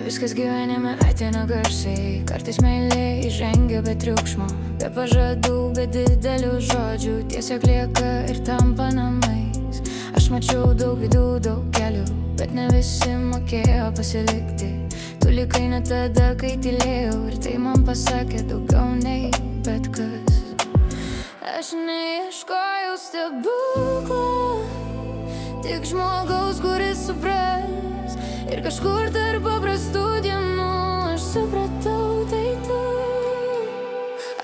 Viskas gyvenime ateina garsiai, kartais meilė įžengia be triukšmo, be pažadų, be didelių žodžių, tiesiog lieka ir tampa namais. Aš mačiau daug veidų, daug kelių, bet ne visi mokėjo pasilikti. Tu likai net tada, kai tylėjau, ir tai man pasakė daugiau nei bet kas. Aš neieškojau stebuklo, tik žmogaus, kuris supras. Ir kažkur tarp paprastų dienų aš supratau, tai tu.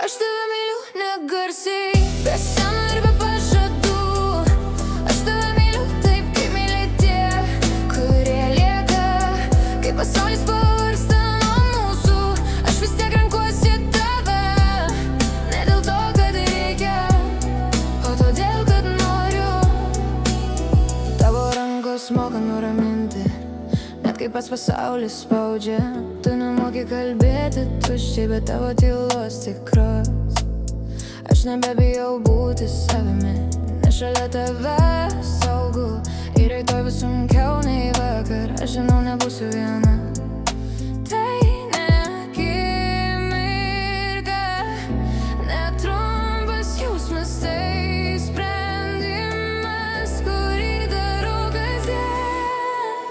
Aš tave myliu negarsiai, be scenų ir be pažadų. Aš tave myliu taip, kaip myli tie, kurie lieka, kai pasaulis pavargsta nuo mūsų. Aš vis tiek renkuosi tave, ne dėl to, kad reikia, o todėl, kad noriu. Tavo rankos moka nuraminti, kai pats pasaulis spaudžia. Tu nemoki kalbėti tuščiai, bet tavo tylos tikros. Aš nebebijau būti savimi, nes šalia tave saugu. Ir rytoj vis sunkiau nei vakar, aš žinau, nebūsiu viena. Tai ne akimirka, netrumpas jausmas, tai sprendimas, kurį darau kasdien.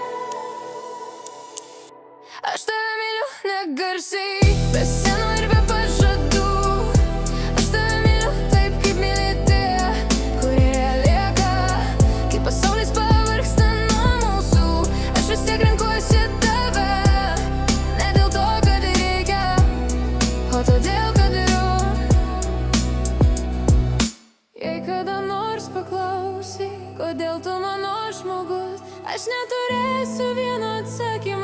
Aš tave myliu negarsiai, be scenų ir be pažadų. Aš tave myliu taip, kaip myli tie, kurie lieka, kai pasaulis pavargsta nuo mūsų. Aš vis tiek renkuosi tave, ne dėl to, kad reikia, o todėl, kad jei kada nors paklausai, kodėl tu mano žmogus, aš neturėsiu vieno atsakymą.